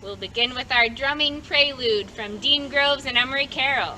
We'll begin with our drumming prelude from Dean Groves and Emery Carroll.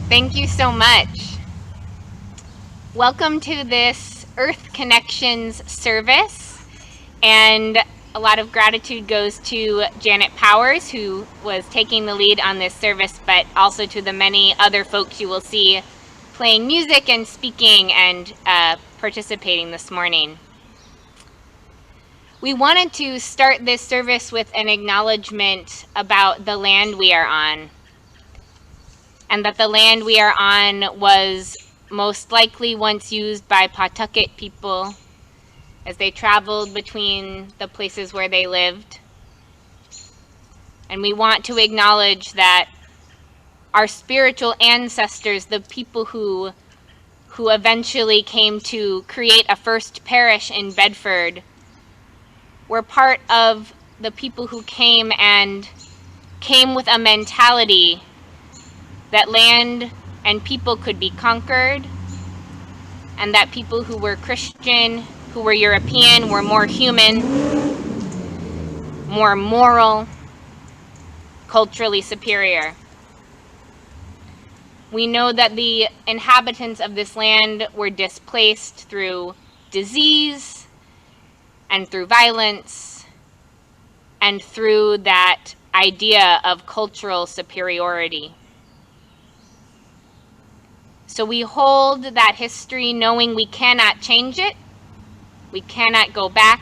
Thank you so much. Welcome to this Earth Connections service, and a lot of gratitude goes to Janet Powers, who was taking the lead on this service, but also to the many other folks you will see playing music and speaking and participating this morning. We wanted to start this service with an acknowledgement about the land we are on, and that the land we are on was most likely once used by Pawtucket people as they traveled between the places where they lived. And we want to acknowledge that our spiritual ancestors, the people who eventually came to create a First Parish in Bedford, were part of the people who came with a mentality that land and people could be conquered, and that people who were Christian, who were European, were more human, more moral, culturally superior. We know that the inhabitants of this land were displaced through disease and through violence and through that idea of cultural superiority. So we hold that history knowing we cannot change it, we cannot go back,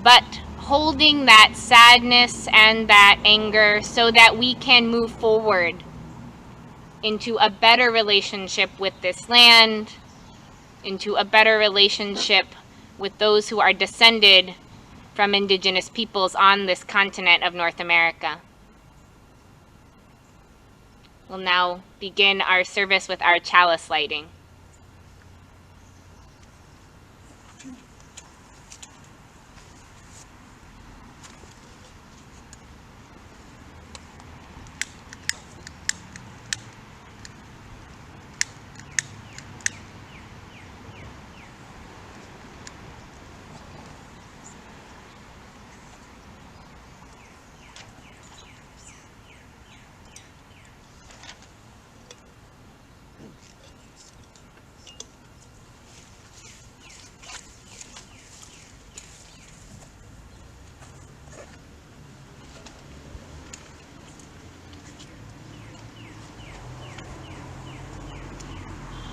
but holding that sadness and that anger so that we can move forward into a better relationship with this land, into a better relationship with those who are descended from Indigenous peoples on this continent of North America. We'll now begin our service with our chalice lighting.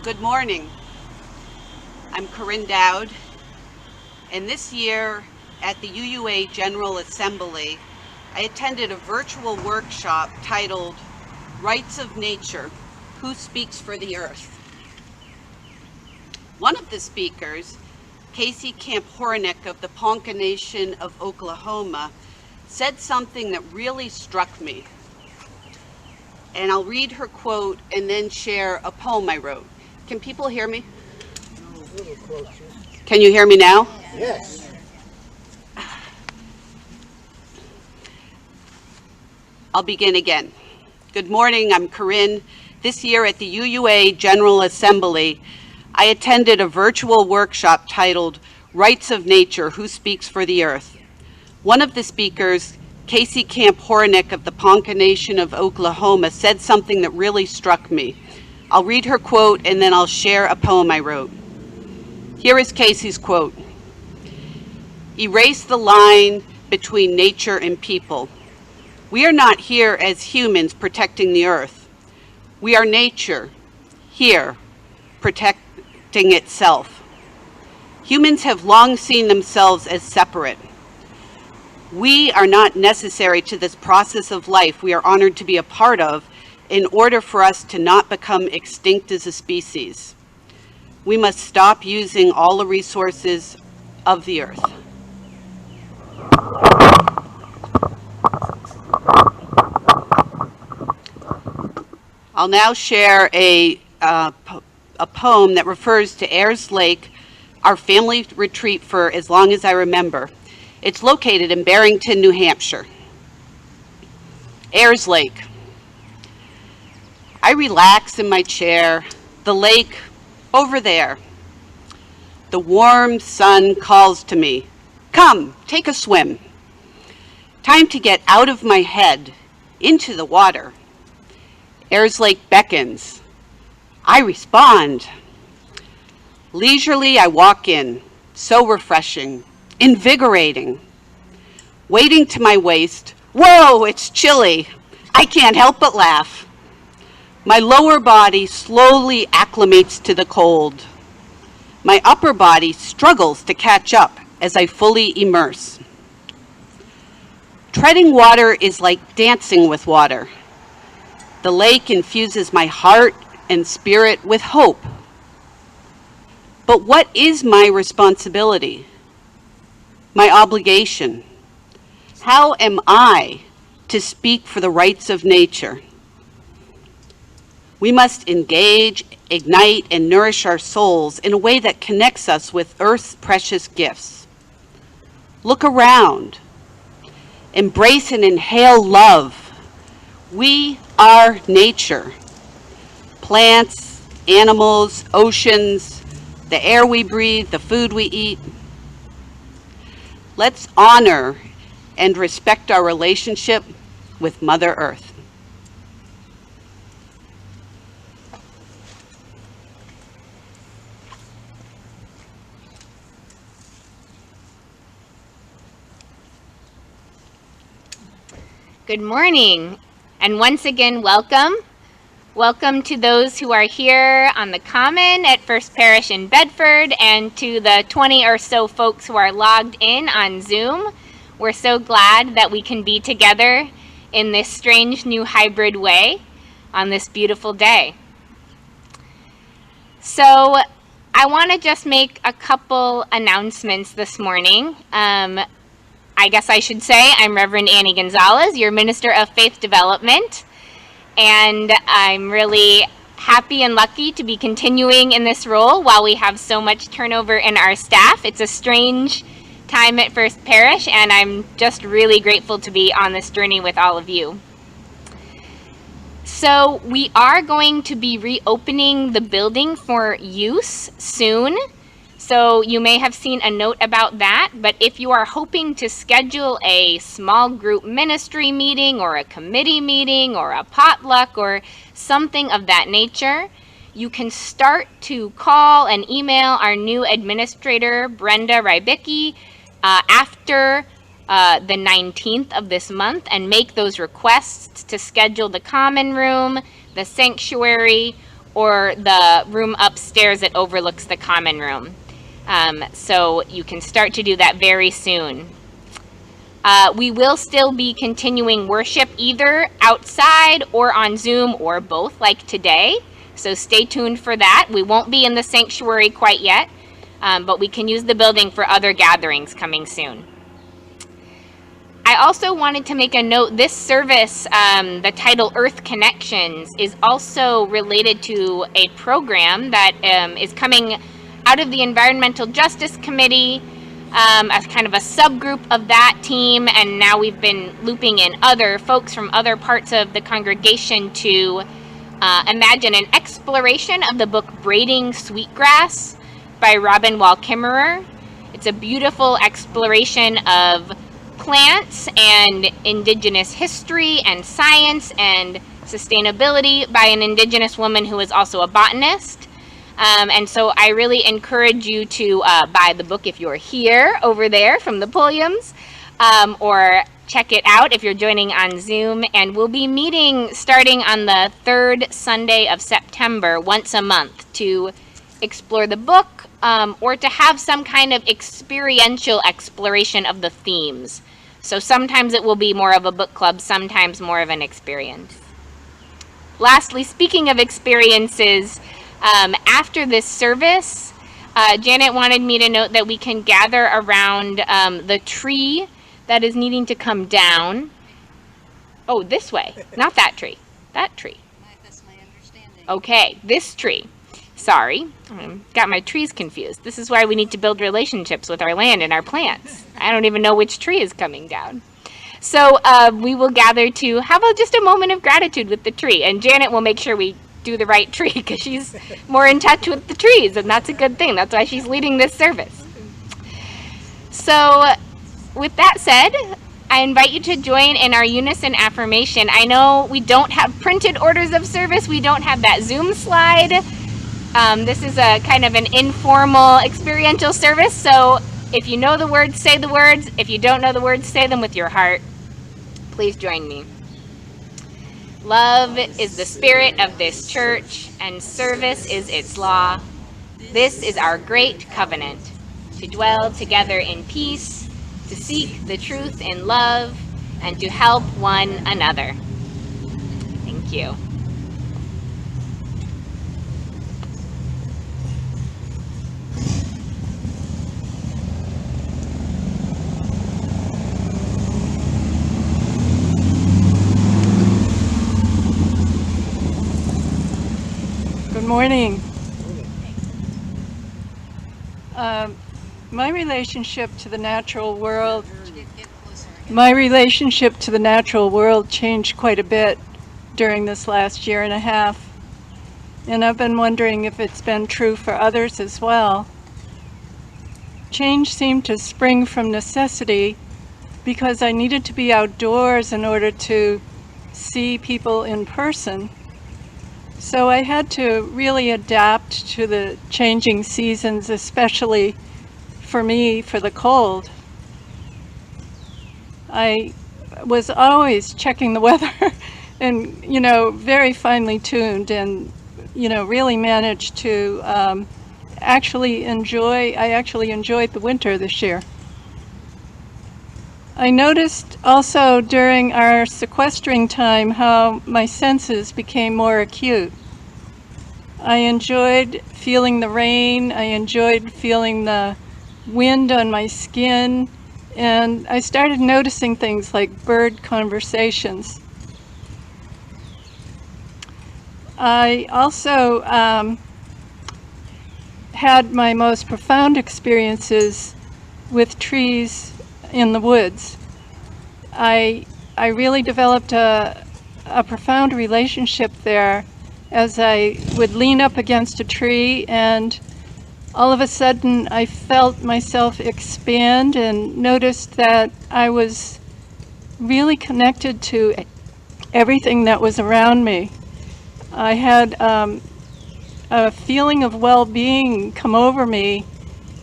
Good morning. I'm Corinne Dowd, and this year at the UUA General Assembly, I attended a virtual workshop titled Rights of Nature, Who Speaks for the Earth? One of the speakers, Casey Camp Hornick of the Ponca Nation of Oklahoma, said something that really struck me. And I'll read her quote and then share a poem I wrote. Can people hear me? A little closer. Can you hear me now? Yes. I'll begin again. Good morning, I'm Corinne. This year at the UUA General Assembly, I attended a virtual workshop titled Rights of Nature, Who Speaks for the Earth? One of the speakers, Casey Camp Hornick of the Ponca Nation of Oklahoma, said something that really struck me. I'll read her quote and then I'll share a poem I wrote. Here is Casey's quote. Erase the line between nature and people. We are not here as humans protecting the earth. We are nature, here, protecting itself. Humans have long seen themselves as separate. We are not necessary to this process of life we are honored to be a part of in order for us to not become extinct as a species. We must stop using all the resources of the earth. I'll now share a poem that refers to Ayers Lake, our family retreat for as long as I remember. It's located in Barrington, New Hampshire. Ayers Lake. I relax in my chair, the lake over there. The warm sun calls to me, come, take a swim. Time to get out of my head, into the water. Ayers Lake beckons. I respond. Leisurely I walk in, so refreshing, invigorating. Wading to my waist, whoa, it's chilly. I can't help but laugh. My lower body slowly acclimates to the cold. My upper body struggles to catch up as I fully immerse. Treading water is like dancing with water. The lake infuses my heart and spirit with hope. But what is my responsibility? My obligation? How am I to speak for the rights of nature? We must engage, ignite, and nourish our souls in a way that connects us with Earth's precious gifts. Look around. Embrace and inhale love. We are nature. Plants, animals, oceans, the air we breathe, the food we eat. Let's honor and respect our relationship with Mother Earth. Good morning, and once again, welcome. Welcome to those who are here on the Common at First Parish in Bedford, and to the 20 or so folks who are logged in on Zoom. We're so glad that we can be together in this strange new hybrid way on this beautiful day. So I want to just make a couple announcements this morning. I guess I should say I'm Reverend Annie Gonzalez, your Minister of Faith Development, and I'm really happy and lucky to be continuing in this role while we have so much turnover in our staff. It's a strange time at First Parish, and I'm just really grateful to be on this journey with all of you. So we are going to be reopening the building for use soon. So you may have seen a note about that, but if you are hoping to schedule a small group ministry meeting or a committee meeting or a potluck or something of that nature, you can start to call and email our new administrator, Brenda Rybicki, after the 19th of this month and make those requests to schedule the common room, the sanctuary, or the room upstairs that overlooks the common room. So you can start to do that very soon. We will still be continuing worship either outside or on Zoom or both like today. So stay tuned for that. We won't be in the sanctuary quite yet, but we can use the building for other gatherings coming soon. I also wanted to make a note, this service, the title Earth Connections, is also related to a program that is coming out of the Environmental Justice Committee as kind of a subgroup of that team, and now we've been looping in other folks from other parts of the congregation to imagine an exploration of the book Braiding Sweetgrass by Robin Wall Kimmerer. It's a beautiful exploration of plants and indigenous history and science and sustainability by an indigenous woman who is also a botanist. And so I really encourage you to buy the book if you're here over there from the podiums, or check it out if you're joining on Zoom. And we'll be meeting starting on the 3rd Sunday of September once a month to explore the book, or to have some kind of experiential exploration of the themes. So sometimes it will be more of a book club, sometimes more of an experience. Lastly, speaking of experiences, after this service, Janet wanted me to note that we can gather around the tree that is needing to come down. Oh, this way, not that tree, that tree. That's my understanding. Okay, this tree. Sorry, got my trees confused. This is why we need to build relationships with our land and our plants. I don't even know which tree is coming down. So we will gather to have just a moment of gratitude with the tree. And Janet will make sure we do the right tree because she's more in touch with the trees, and that's a good thing. That's why she's leading this service. So with that said, I invite you to join in our unison affirmation. I know we don't have printed orders of service. We don't have that Zoom slide. This is a kind of an informal experiential service, so if you know the words, say the words. If you don't know the words, say them with your heart. Please join me. Love is the spirit of this church, and service is its law. This is our great covenant, to dwell together in peace, to seek the truth in love, and to help one another. Thank you. Good morning. My relationship to the natural world changed quite a bit during this last year and a half, and I've been wondering if it's been true for others as well. Change seemed to spring from necessity because I needed to be outdoors in order to see people in person. So I had to really adapt to the changing seasons, especially for me, for the cold. I was always checking the weather and, very finely tuned, and, really managed to I actually enjoyed the winter this year. I noticed also during our sequestering time how my senses became more acute. I enjoyed feeling the rain, I enjoyed feeling the wind on my skin, and I started noticing things like bird conversations. I also had my most profound experiences with trees in the woods. I really developed a profound relationship there as I would lean up against a tree, and all of a sudden I felt myself expand and noticed that I was really connected to everything that was around me. I had a feeling of well-being come over me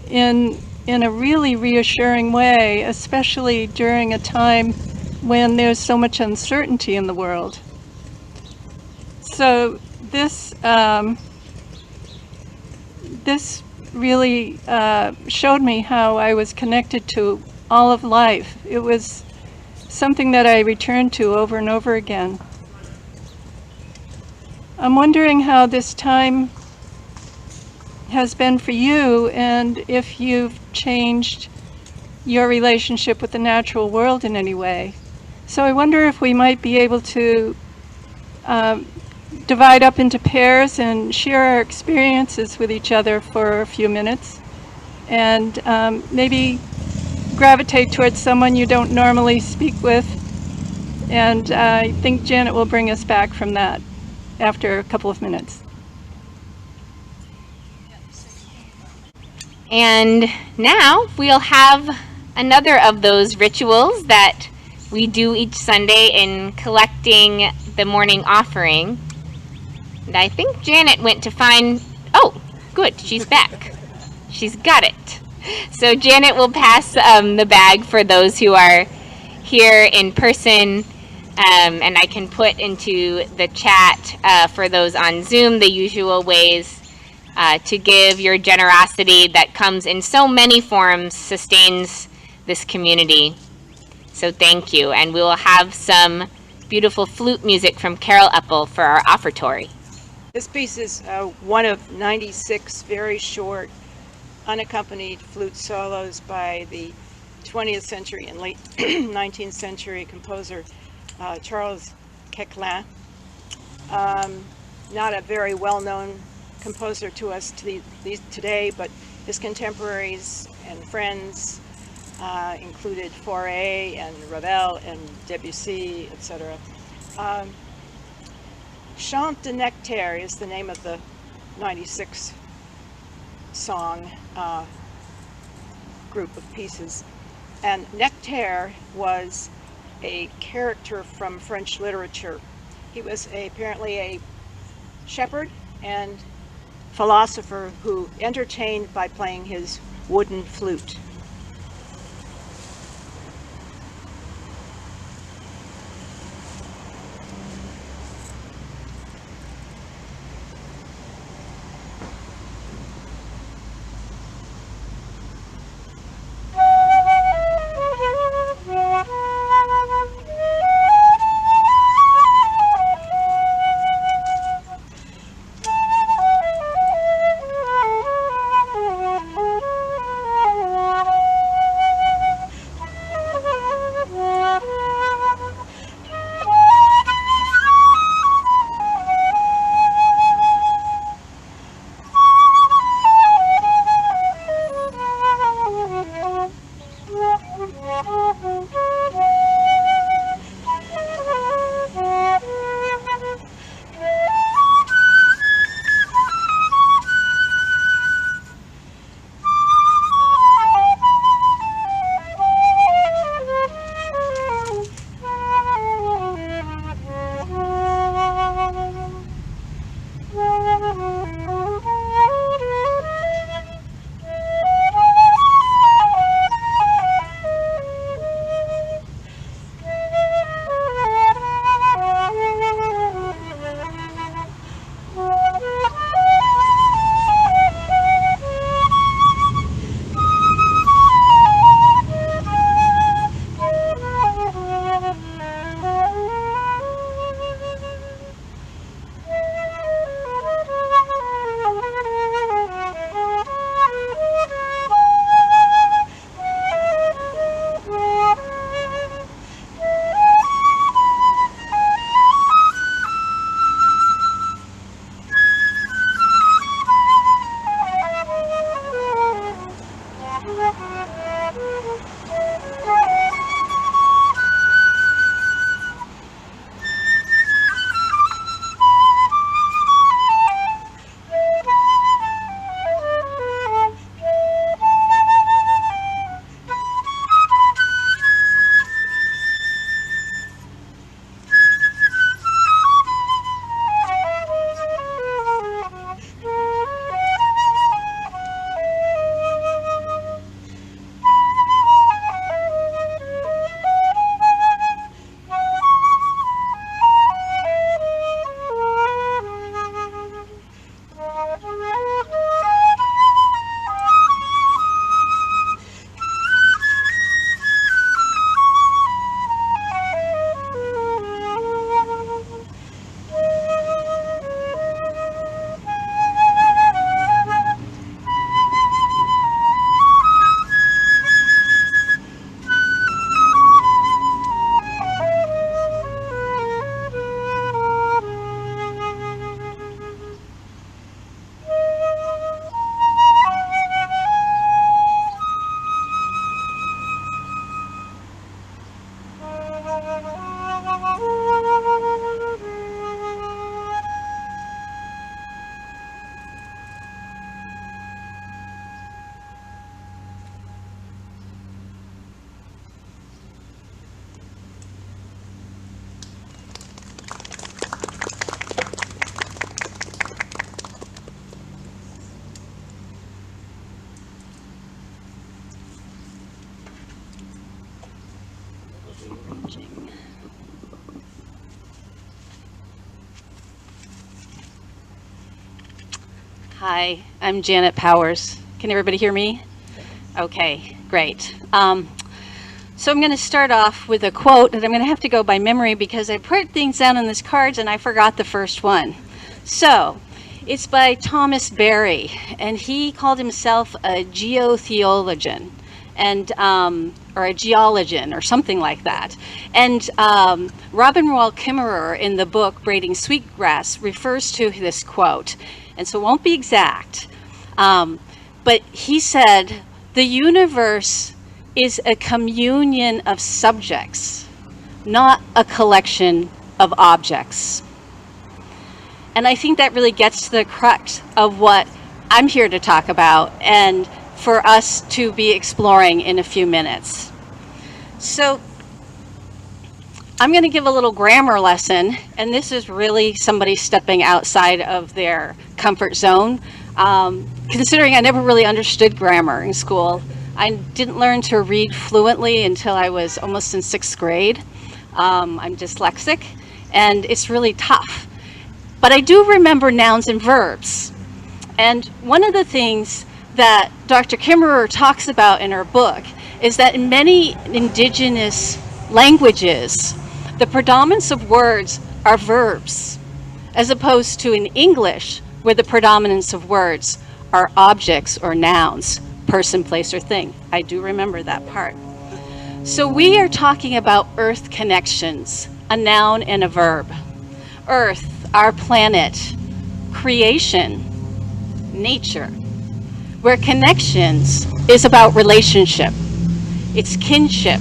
in a really reassuring way, especially during a time when there's so much uncertainty in the world. So this this really showed me how I was connected to all of life. It was something that I returned to over and over again. I'm wondering how this time has been for you, and if you've changed your relationship with the natural world in any way. So I wonder if we might be able to divide up into pairs and share our experiences with each other for a few minutes, and maybe gravitate towards someone you don't normally speak with. And I think Janet will bring us back from that after a couple of minutes. And now we'll have another of those rituals that we do each Sunday in collecting the morning offering. And I think Janet went to find, oh, good, she's back. She's got it. So Janet will pass the bag for those who are here in person, and I can put into the chat for those on Zoom the usual ways to give. Your generosity that comes in so many forms sustains this community. So thank you. And we will have some beautiful flute music from Carol Eppel for our offertory. This piece is one of 96 very short, unaccompanied flute solos by the 20th century and late 19th century composer Charles Queclin. Not a very well-known composer to us today, but his contemporaries and friends included Fauré and Ravel and Debussy, etc. Chant de Nectaire is the name of the 96 song group of pieces. And Nectaire was a character from French literature. He was apparently a shepherd and philosopher who entertained by playing his wooden flute. changing. Hi, I'm Janet Powers. Can everybody hear me? Okay, great. So I'm going to start off with a quote that I'm going to have to go by memory because I put things down on these cards and I forgot the first one. So it's by Thomas Berry, and he called himself a geotheologian, and or a geologian or something like that. And Robin Wall Kimmerer in the book Braiding Sweetgrass refers to this quote, and so it won't be exact, but he said, "The universe is a communion of subjects, not a collection of objects." And I think that really gets to the crux of what I'm here to talk about and for us to be exploring in a few minutes. So I'm going to give a little grammar lesson, and this is really somebody stepping outside of their comfort zone. Considering I never really understood grammar in school, I didn't learn to read fluently until I was almost in 6th grade. I'm dyslexic, and it's really tough. But I do remember nouns and verbs. And one of the things that Dr. Kimmerer talks about in her book is that in many indigenous languages, the predominance of words are verbs, as opposed to in English, where the predominance of words are objects or nouns, person, place, or thing. I do remember that part. So we are talking about earth connections, a noun and a verb. Earth, our planet, creation, nature, where connections is about relationship. It's kinship.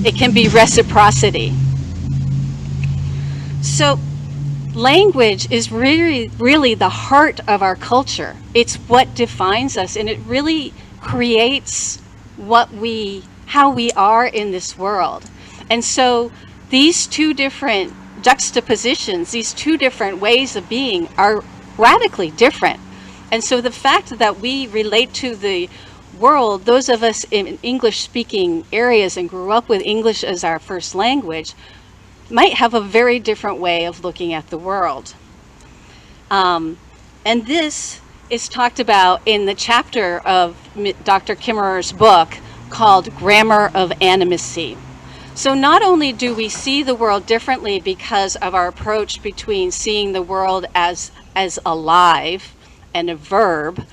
It can be reciprocity. So language is really the heart of our culture. It's what defines us, and it really creates how we are in this world. And so these two different juxtapositions, these two different ways of being are radically different. And so the fact that we relate to the world, those of us in English-speaking areas and grew up with English as our first language, might have a very different way of looking at the world. And this is talked about in the chapter of Dr. Kimmerer's book called Grammar of Animacy. So not only do we see the world differently because of our approach between seeing the world as alive and a verb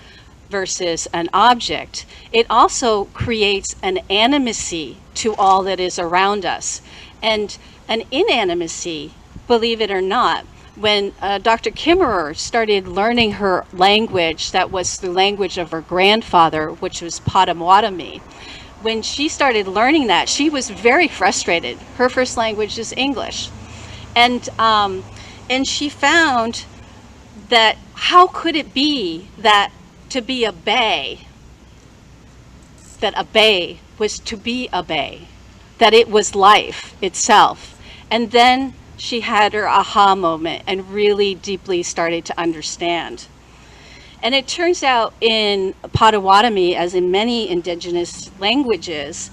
versus an object, it also creates an animacy to all that is around us. And an inanimacy, believe it or not, when Dr. Kimmerer started learning her language, that was the language of her grandfather, which was Potawatomi. When she started learning that, she was very frustrated. Her first language is English. And she found that how could it be that to be a bay, that a bay was to be a bay, that it was life itself. And then she had her aha moment and really deeply started to understand. And it turns out in Potawatomi, as in many indigenous languages,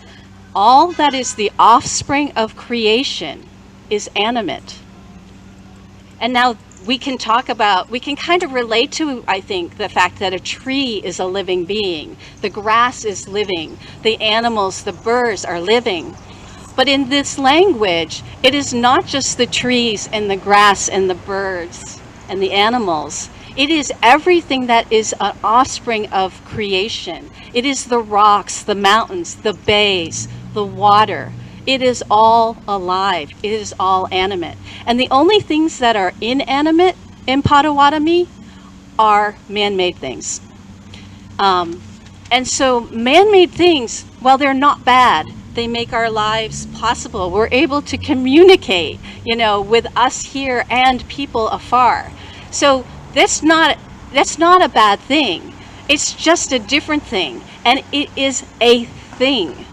all that is the offspring of creation is animate. And now we can kind of relate to, I think, the fact that a tree is a living being. The grass is living. The animals, the birds are living. But in this language, it is not just the trees and the grass and the birds and the animals. It is everything that is an offspring of creation. It is the rocks, the mountains, the bays, the water. It is all alive. It is all animate. And the only things that are inanimate in Potawatomi are man-made things. And so man-made things, well, they're not bad. They make our lives possible. We're able to communicate, with us here and people afar. So that's not a bad thing. It's just a different thing. And it is a thing,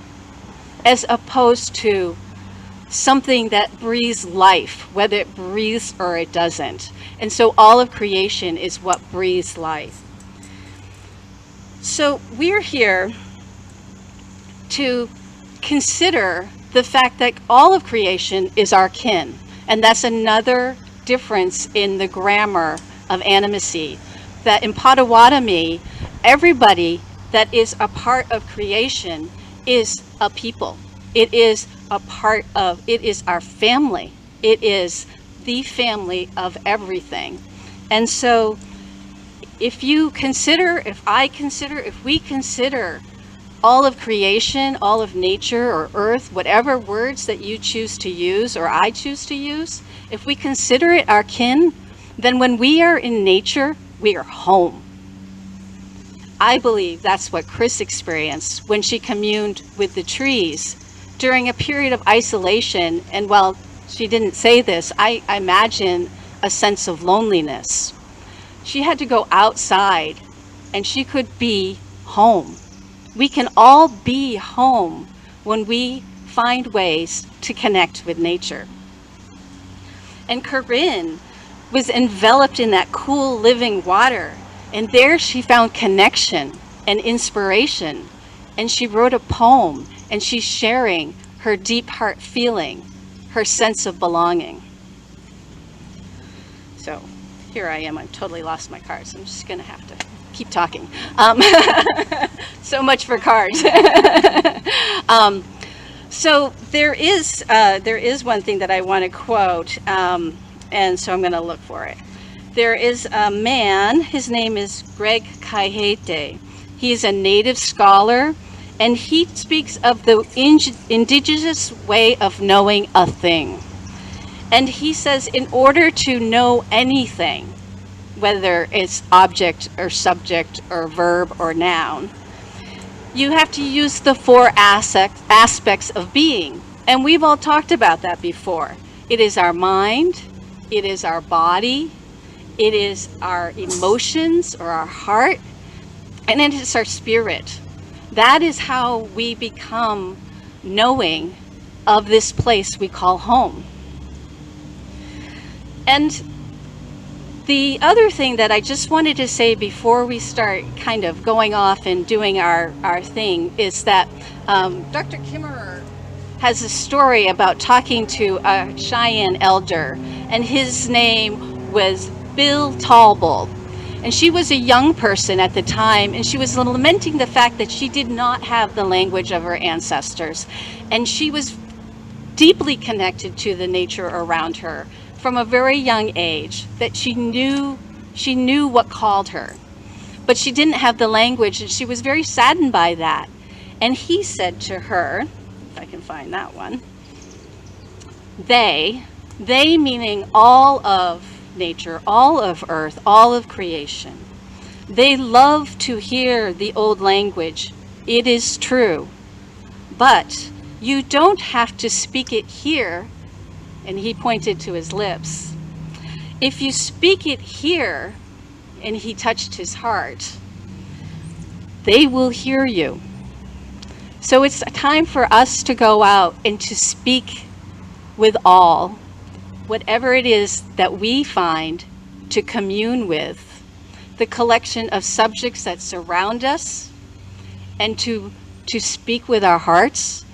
as opposed to something that breathes life, whether it breathes or it doesn't. And so all of creation is what breathes life. So we're here to consider the fact that all of creation is our kin. And that's another difference in the grammar of animacy. That in Potawatomi, everybody that is a part of creation is a people. It is it is our family. It is the family of everything. And so if we consider all of creation, all of nature or earth, whatever words that you choose to use or I choose to use, if we consider it our kin, then when we are in nature, we are home. I believe that's what Chris experienced when she communed with the trees during a period of isolation. And while she didn't say this, I imagine a sense of loneliness. She had to go outside and she could be home. We can all be home when we find ways to connect with nature. And Corinne was enveloped in that cool living water, and there she found connection and inspiration, and she wrote a poem, and she's sharing her deep heart feeling, her sense of belonging. So here I am, I've totally lost my cards. I'm just gonna have to keep talking. So much for cards. So there is one thing that I want to quote, and so I'm going to look for it. There is a man, his name is Greg Kaihete. He is a native scholar, and he speaks of the indigenous way of knowing a thing. And he says, in order to know anything, whether it's object or subject or verb or noun, you have to use the four aspects of being. And we've all talked about that before. It is our mind, it is our body, it is our emotions or our heart, and it is our spirit. That is how we become knowing of this place we call home. And the other thing that I just wanted to say before we start kind of going off and doing our thing is that Dr. Kimmerer has a story about talking to a Cheyenne elder, and his name was Bill Talbot. And she was a young person at the time, and she was lamenting the fact that she did not have the language of her ancestors. And she was deeply connected to the nature around her from a very young age, that she knew what called her. But she didn't have the language, and she was very saddened by that. And he said to her, if I can find that one, they meaning all of nature, all of earth, all of creation, they love to hear the old language. It is true. But you don't have to speak it here. And he pointed to his lips. If you speak it here, and he touched his heart, they will hear you. So it's a time for us to go out and to speak with all, whatever it is that we find to commune with, the collection of subjects that surround us, and to speak with our hearts.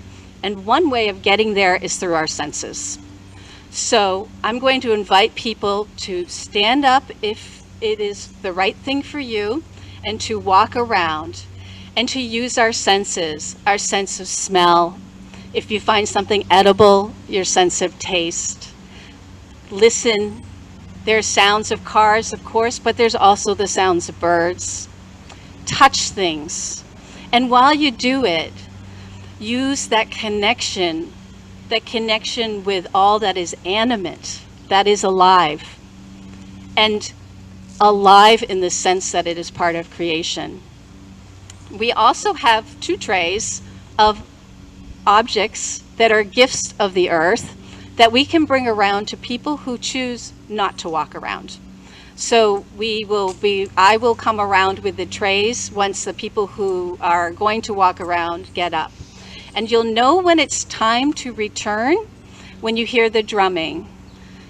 And one way of getting there is through our senses. So I'm going to invite people to stand up if it is the right thing for you, and to walk around and to use our senses, our sense of smell. If you find something edible, your sense of taste. Listen. There's sounds of cars, of course, but there's also the sounds of birds. Touch things. And while you do it, use that connection with all that is animate, that is alive, and alive in the sense that it is part of creation. We also have 2 trays of objects that are gifts of the earth that we can bring around to people who choose not to walk around. So I will come around with the trays once the people who are going to walk around get up. And you'll know when it's time to return when you hear the drumming.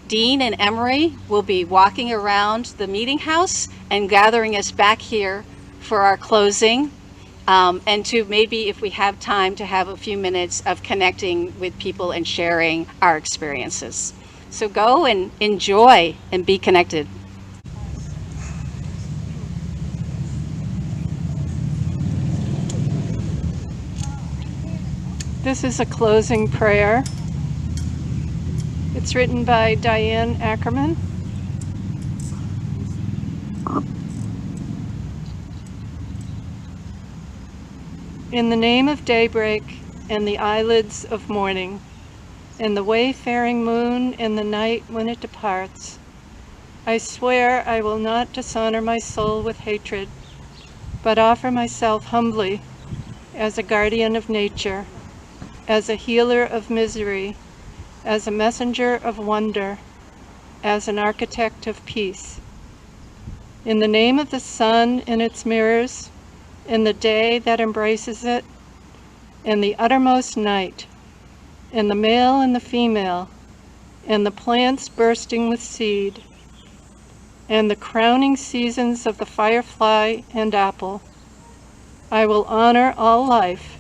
Dean and Emery will be walking around the meeting house and gathering us back here for our closing and to maybe, if we have time, to have a few minutes of connecting with people and sharing our experiences. So go and enjoy and be connected. This is a closing prayer. It's written by Diane Ackerman. In the name of daybreak and the eyelids of morning, and the wayfaring moon in the night when it departs, I swear I will not dishonor my soul with hatred, but offer myself humbly as a guardian of nature, as a healer of misery, as a messenger of wonder, as an architect of peace. In the name of the sun and its mirrors, in the day that embraces it, in the uttermost night, in the male and the female, and the plants bursting with seed, and the crowning seasons of the firefly and apple, I will honor all life,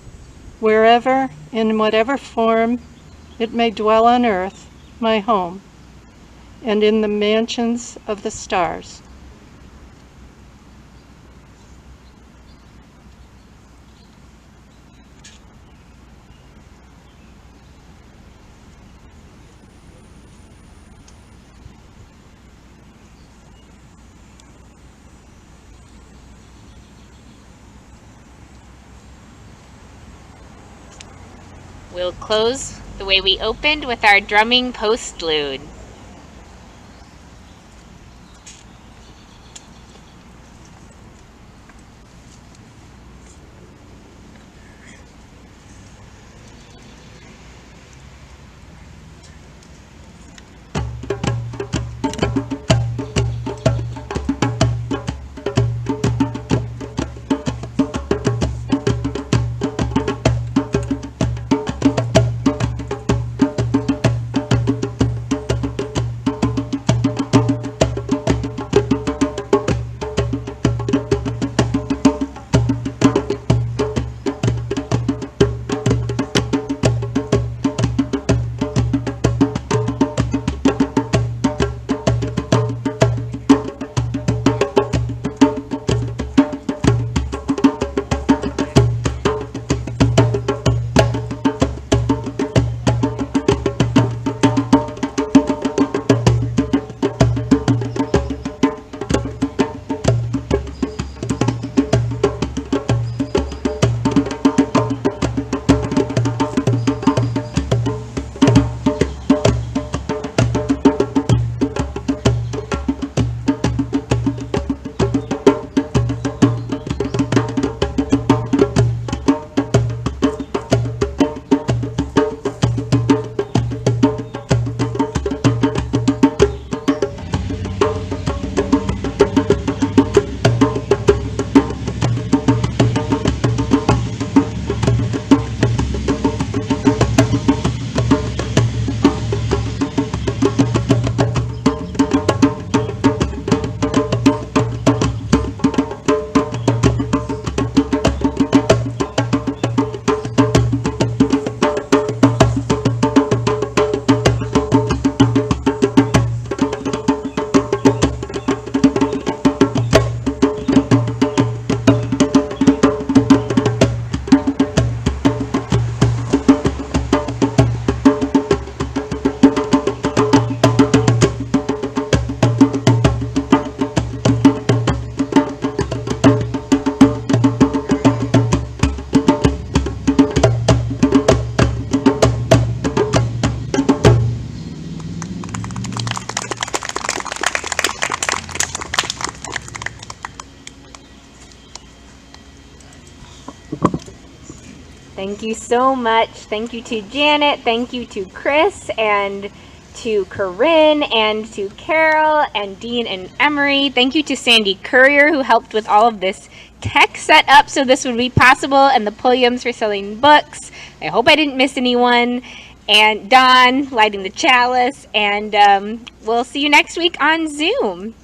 wherever, in whatever form it may dwell on earth, my home, and in the mansions of the stars. We'll close the way we opened with our drumming postlude. Thank you so much. Thank you to Janet. Thank you to Chris and to Corinne and to Carol and Dean and Emery. Thank you to Sandy Courier, who helped with all of this tech set up so this would be possible, and the Pulliams for selling books. I hope I didn't miss anyone. And Don lighting the chalice. And we'll see you next week on Zoom.